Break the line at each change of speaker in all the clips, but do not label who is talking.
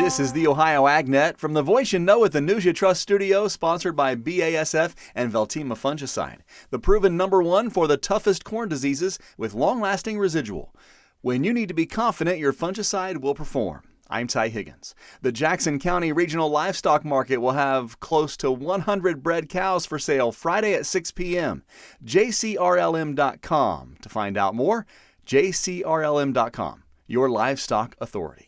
This is the Ohio AgNet from the Voice You Know at the News You Trust studio, sponsored by BASF and Veltima Fungicide, the proven #1 for the toughest corn diseases with long-lasting residual. When you need to be confident your fungicide will perform. I'm Ty Higgins. The Jackson County Regional Livestock Market will have close to 100 bred cows for sale Friday at 6 p.m. JCRLM.com. To find out more, JCRLM.com, your livestock authority.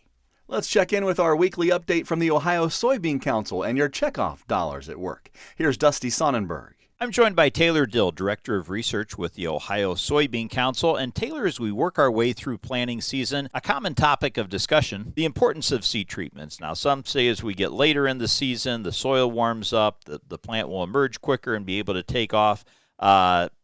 Let's check in with our weekly update from the Ohio Soybean Council and your checkoff dollars at work. Here's Dusty Sonnenberg.
I'm joined by Taylor Dill, Director of Research with the Ohio Soybean Council. And Taylor, as we work our way through planting season, a common topic of discussion, the importance of seed treatments. Now, some say as we get later in the season, the soil warms up, the plant will emerge quicker and be able to take off.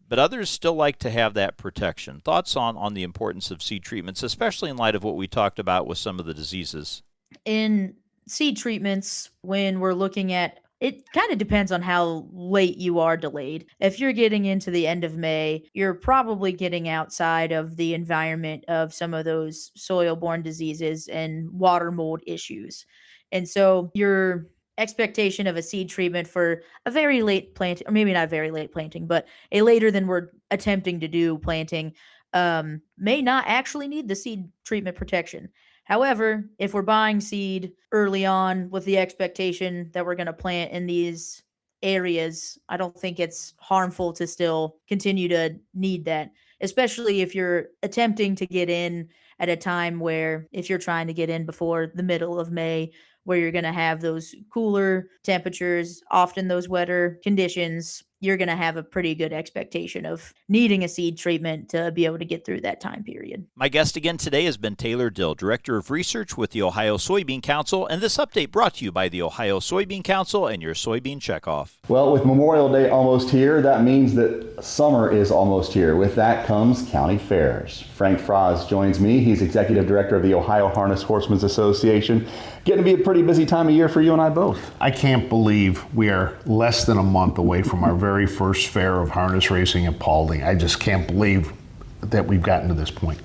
But others still like to have that protection. Thoughts on the importance of seed treatments, especially in light of what we talked about with some of the diseases?
In seed treatments, when we're looking at it, kind of depends on how late you are delayed. If you're getting into the end of May, you're probably getting outside of the environment of some of those soil-borne diseases and water mold issues. And so your expectation of a seed treatment for a very late plant, or maybe not very late planting, but a later than we're attempting to do planting, may not actually need the seed treatment protection. However, if we're buying seed early on with the expectation that we're going to plant in these areas, I don't think it's harmful to still continue to need that, especially if you're attempting to get in at a time where, if you're trying to get in before the middle of May, where you're going to have those cooler temperatures, often those wetter conditions, you're going to have a pretty good expectation of needing a seed treatment to be able to get through that time period.
My guest again today has been Taylor Dill, Director of Research with the Ohio Soybean Council, and this update brought to you by the Ohio Soybean Council and your soybean checkoff.
Well, with Memorial Day almost here, that means that summer is almost here. With that comes county fairs. Frank Froz joins me. He's Executive Director of the Ohio Harness Horsemen's Association. Getting to be a pretty busy time of year for you and I both.
I can't believe we are less than a month away from our very first fair of harness racing at Paulding. I just can't believe that we've gotten to this point.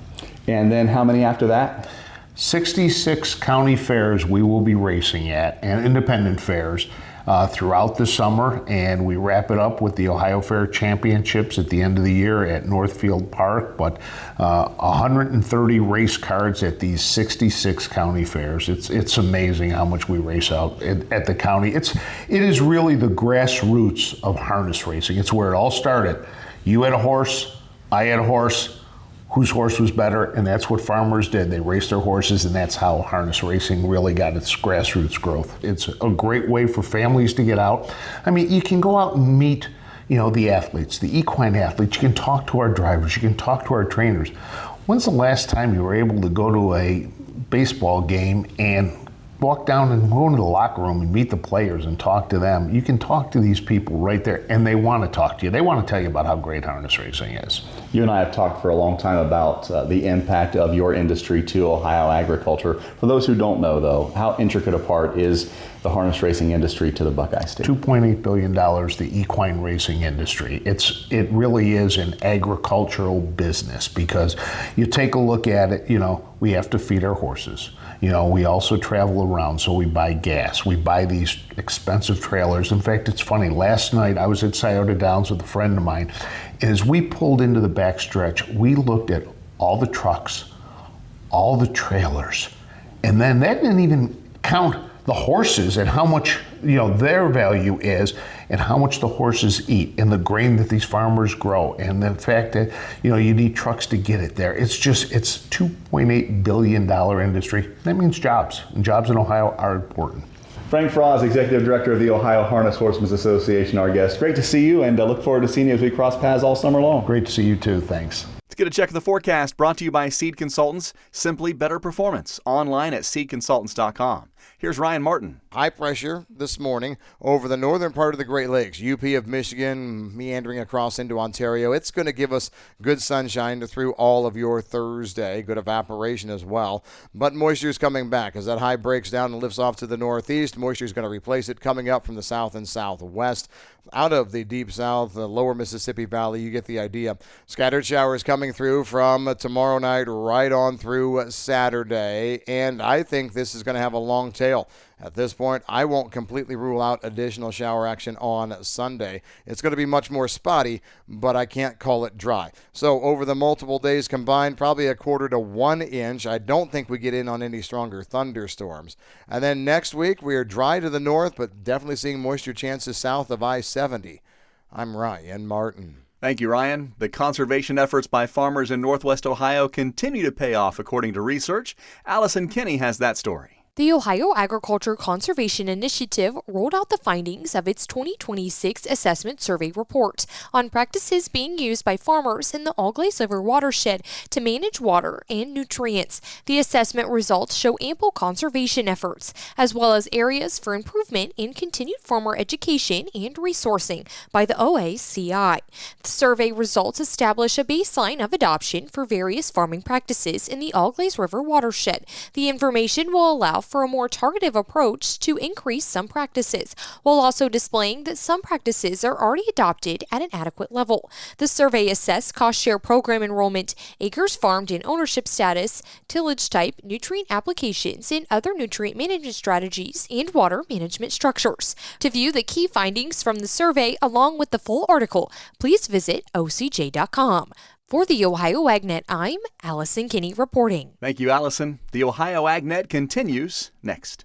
And then how many after that?
66 county fairs we will be racing at, and independent fairs throughout the summer, and we wrap it up with the Ohio Fair Championships at the end of the year at Northfield Park. But 130 race cards at these 66 county fairs. It's amazing how much we race out at the county. It is really the grassroots of harness racing. It's where it all started. You had a horse, I had a horse. Whose horse was better, and that's what farmers did. They raced their horses, and that's how harness racing really got its grassroots growth. It's a great way for families to get out. I mean, you can go out and meet, the athletes, the equine athletes. You can talk to our drivers. You can talk to our trainers. When's the last time you were able to go to a baseball game and walk down and go into the locker room and meet the players and talk to them? You can talk to these people right there, and they want to talk to you. They want to tell you about how great harness racing is.
You and I have talked for a long time about the impact of your industry to Ohio agriculture. For those who don't know, though, how intricate a part is the harness racing industry to the Buckeye State?
$2.8 billion, the equine racing industry. It really is an agricultural business, because you take a look at it, we have to feed our horses. We also travel around, so we buy gas. We buy these expensive trailers. In fact, it's funny. Last night, I was at Scioto Downs with a friend of mine, and as we pulled into the backstretch, we looked at all the trucks, all the trailers, and then that didn't even count the horses and how much their value is, and how much the horses eat, and the grain that these farmers grow, and the fact that you need trucks to get it there. It's $2.8 billion industry. That means jobs, and jobs in Ohio are important.
Frank Froz, Executive Director of the Ohio Harness Horsemen's Association, our guest. Great to see you, and look forward to seeing you as we cross paths all summer long.
Great to see you too. Thanks.
Let's get a check of the forecast, brought to you by Seed Consultants. Simply better performance. Online at seedconsultants.com. Here's Ryan Martin.
High pressure this morning over the northern part of the Great Lakes. UP of Michigan meandering across into Ontario. It's going to give us good sunshine through all of your Thursday. Good evaporation as well. But moisture is coming back as that high breaks down and lifts off to the northeast. Moisture is going to replace it coming up from the south and southwest. Out of the deep south, the lower Mississippi Valley, you get the idea. Scattered showers coming going through from tomorrow night right on through Saturday, and I think this is going to have a long tail. At this point, I won't completely rule out additional shower action on Sunday. It's going to be much more spotty, but I can't call it dry. So over the multiple days combined, probably a quarter to 1 inch. I don't think we get in on any stronger thunderstorms. And then next week, we are dry to the north, but definitely seeing moisture chances south of I-70. I'm Ryan Martin.
Thank you, Ryan. The conservation efforts by farmers in Northwest Ohio continue to pay off, according to research. Allison Kinney has that story.
The Ohio Agriculture Conservation Initiative rolled out the findings of its 2026 Assessment Survey report on practices being used by farmers in the All-Glaze River watershed to manage water and nutrients. The assessment results show ample conservation efforts, as well as areas for improvement in continued farmer education and resourcing by the OACI. The survey results establish a baseline of adoption for various farming practices in the All-Glaze River watershed. The information will allow for a more targeted approach to increase some practices, while also displaying that some practices are already adopted at an adequate level. The survey assessed cost share program enrollment, acres farmed and ownership status, tillage type, nutrient applications, and other nutrient management strategies and water management structures. To view the key findings from the survey along with the full article, please visit ocj.com. For the Ohio AgNet, I'm Allison Kinney reporting.
Thank you, Allison. The Ohio AgNet continues next.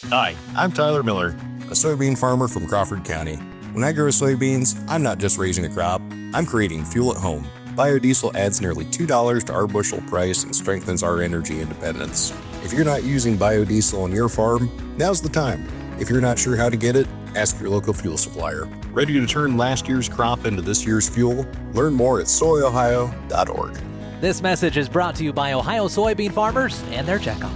Hi, I'm Tyler Miller, a soybean farmer from Crawford County. When I grow soybeans, I'm not just raising a crop, I'm creating fuel at home. Biodiesel adds nearly $2 to our bushel price and strengthens our energy independence. If you're not using biodiesel on your farm, now's the time. If you're not sure how to get it, ask your local fuel supplier. Ready to turn last year's crop into this year's fuel? Learn more at soyohio.org.
This message is brought to you by Ohio soybean farmers and their checkoff.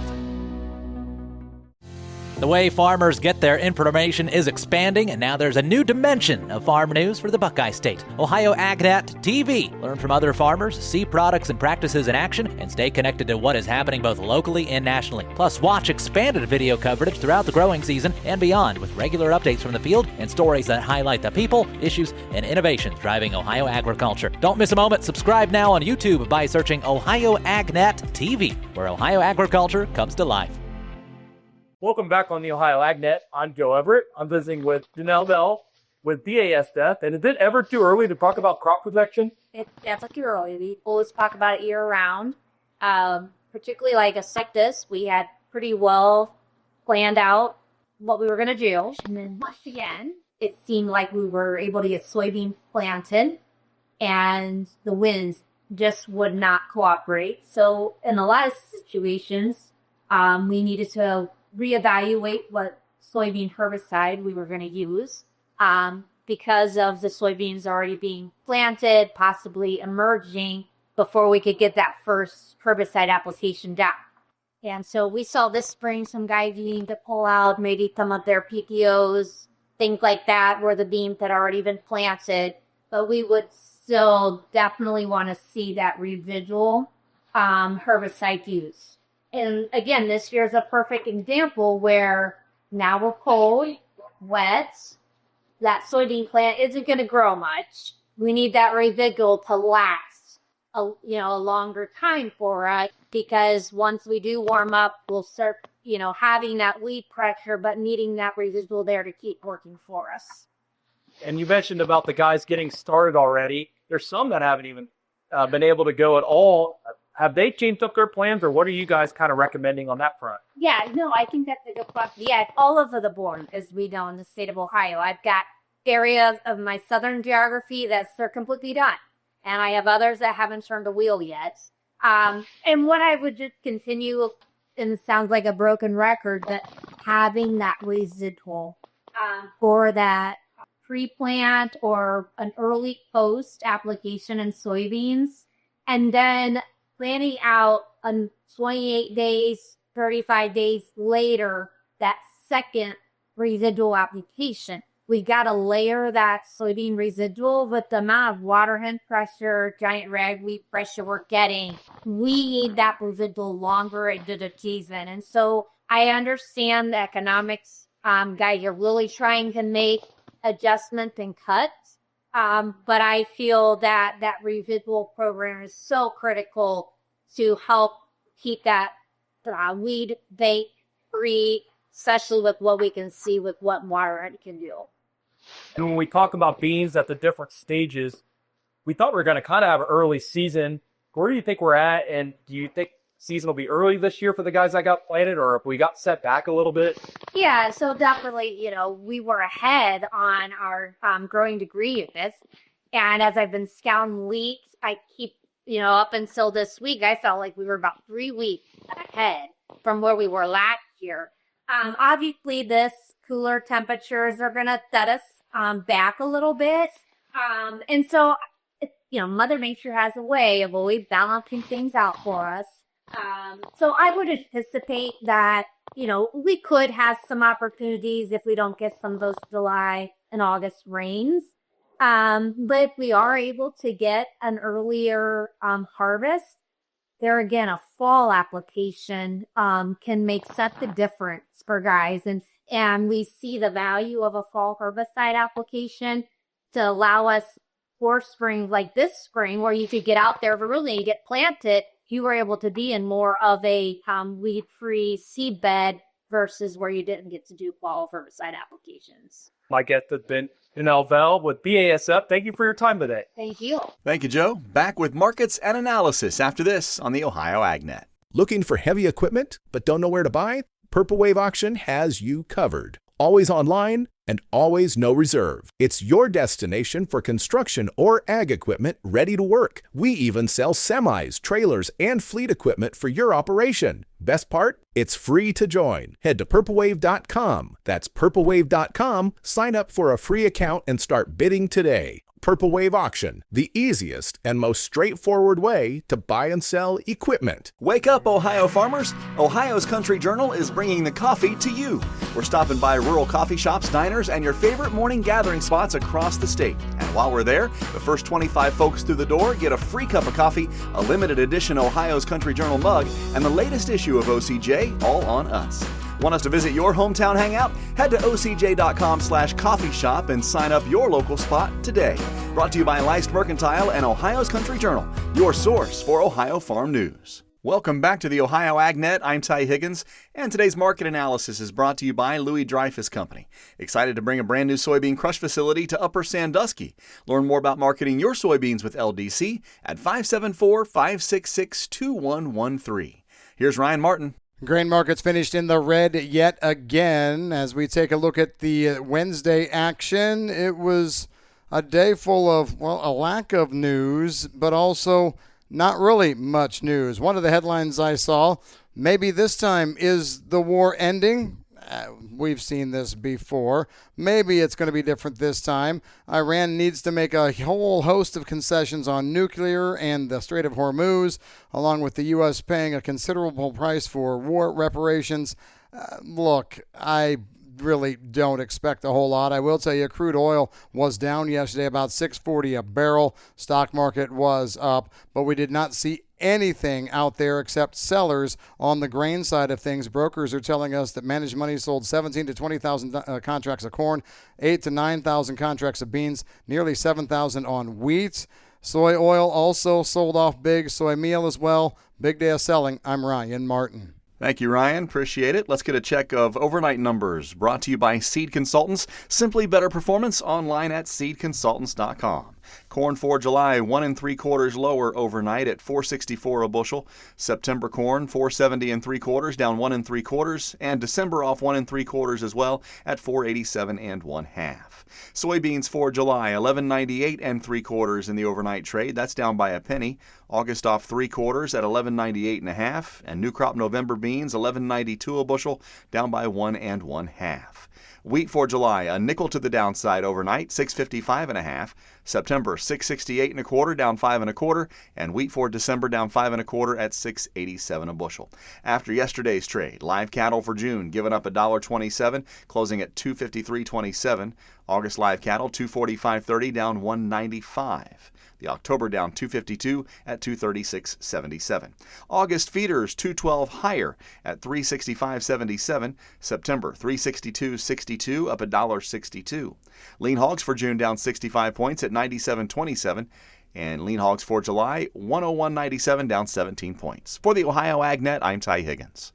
The way farmers get their information is expanding, and now there's a new dimension of farm news for the Buckeye State. Ohio AgNet TV. Learn from other farmers, see products and practices in action, and stay connected to what is happening both locally and nationally. Plus, watch expanded video coverage throughout the growing season and beyond with regular updates from the field and stories that highlight the people, issues, and innovations driving Ohio agriculture. Don't miss a moment. Subscribe now on YouTube by searching Ohio AgNet TV, where Ohio agriculture comes to life.
Welcome back on the Ohio AgNet. I'm Joe Everett. I'm visiting with Janelle Bell with BASF. And is it ever too early to talk about crop protection?
It's definitely too early. We always talk about it year round. Particularly like a like this, we had pretty well planned out what we were going to do. And then once again, it seemed like we were able to get soybean planted and the winds just would not cooperate. So in a lot of situations, we needed to reevaluate what soybean herbicide we were going to use because of the soybeans already being planted, possibly emerging before we could get that first herbicide application down. And so we saw this spring some guys needing to pull out maybe some of their PPOs, things like that, where the beans had already been planted. But we would still definitely want to see that residual herbicide use. And again, this year's a perfect example where now we're cold, wet, that soybean plant isn't going to grow much. We need that residual to last a longer time for us, because once we do warm up, we'll start, having that weed pressure, but needing that residual there to keep working for us.
And you mentioned about the guys getting started already. There's some that haven't even been able to go at all. Have they changed up their plans, or what are you guys kind of recommending on that front?
Yeah, no, I think that's a good question. Yeah, all over the board, as we know, in the state of Ohio. I've got areas of my southern geography they're completely done. And I have others that haven't turned the wheel yet. And what I would just continue, and it sounds like a broken record, but having that residual for that pre-plant or an early post application in soybeans, and then planning out on 28 days, 35 days later, that second residual application. We got to layer that soybean residual with the amount of water hen pressure, giant ragweed pressure we're getting. We need that residual longer into the season. And so I understand the economics guys are really trying to make adjustments and cuts. But I feel that that residual program is so critical to help keep that weed vape free, especially with what we can see with what water it can do.
And when we talk about beans at the different stages, we thought we were going to kind of have an early season. Where do you think we're at? And do you think season will be early this year for the guys that got planted, or if we got set back a little bit?
Yeah, so definitely, we were ahead on our growing degree of this. And as I've been scouting leaks, I keep, up until this week, I felt like we were about 3 weeks ahead from where we were last year. Obviously, this cooler temperatures are going to set us back a little bit. And so, Mother Nature has a way of always balancing things out for us. So I would anticipate that, we could have some opportunities if we don't get some of those July and August rains. But if we are able to get an earlier harvest, there again, a fall application can make such a difference for guys. And we see the value of a fall herbicide application to allow us for spring, like this spring, where you could get out there early and get planted. You were able to be in more of a weed-free seed bed versus where you didn't get to do fall herbicide applications.
My guest has been Janelle Vell with BASF. Thank you for your time today.
Thank you.
Thank you, Joe. Back with markets and analysis after this on the Ohio AgNet.
Looking for heavy equipment but don't know where to buy? Purple Wave Auction has you covered. Always online and always no reserve. It's your destination for construction or ag equipment ready to work. We even sell semis, trailers, and fleet equipment for your operation. Best part? It's free to join. Head to purplewave.com. That's purplewave.com. Sign up for a free account and start bidding today. Purple Wave Auction, the easiest and most straightforward way to buy and sell equipment.
Wake up, Ohio farmers! Ohio's Country Journal is bringing the coffee to you. We're stopping by rural coffee shops, diners, and your favorite morning gathering spots across the state. And while we're there, the first 25 folks through the door get a free cup of coffee, a limited edition Ohio's Country Journal mug, and the latest issue of OCJ, all on us. Want us to visit your hometown hangout? Head to ocj.com/coffee shop and sign up your local spot today. Brought to you by Leist Mercantile and Ohio's Country Journal, your source for Ohio farm news. Welcome back to the Ohio AgNet. I'm Ty Higgins, and today's market analysis is brought to you by Louis Dreyfus Company. Excited to bring a brand new soybean crush facility to Upper Sandusky. Learn more about marketing your soybeans with LDC at 574-566-2113. Here's Ryan Martin.
Grain markets finished in the red yet again. As we take a look at the Wednesday action, it was a day full of, a lack of news, but also not really much news. One of the headlines I saw, maybe this time is the war ending. We've seen this before. Maybe it's going to be different this time. Iran needs to make a whole host of concessions on nuclear and the Strait of Hormuz, along with the U.S. paying a considerable price for war reparations. Look, I really don't expect a whole lot. I will tell you, crude oil was down yesterday, about $6.40 a barrel. Stock market was up, but we did not see anything out there except sellers on the grain side of things. Brokers are telling us that managed money sold 17,000 to 20,000 contracts of corn, 8,000 to 9,000 contracts of beans, nearly 7,000 on wheat. Soy oil also sold off big. Soy meal as well. Big day of selling. I'm Ryan Martin.
Thank you, Ryan. Appreciate it. Let's get a check of overnight numbers brought to you by Seed Consultants. Simply better performance online at seedconsultants.com. Corn for July, 1 3/4 lower overnight at $4.64 a bushel. September corn, 4.70 3/4, down 1 3/4, and December off 1 3/4 as well at 4.87 1/2. Soybeans for July, 11.98 3/4 in the overnight trade. That's down by a penny. August off 3/4 at 11.98 1/2, and new crop November beans, 11.92 a bushel, down by 1 1/2. Wheat for July, a nickel to the downside overnight, 6.55 1/2. September, 6.68 1/4, down 5 1/4, and wheat for December down 5 1/4 at 6.87 a bushel. After yesterday's trade, live cattle for June giving up $1.27, closing at 253.27. August live cattle 245.30, down 195. The October down 252 at 236.77. August feeders 212 higher at 365.77. September 362.62 up $1.62. Lean hogs for June down 65 points at 97.27. And lean hogs for July 101.97 down 17 points. For the Ohio AgNet, I'm Ty Higgins.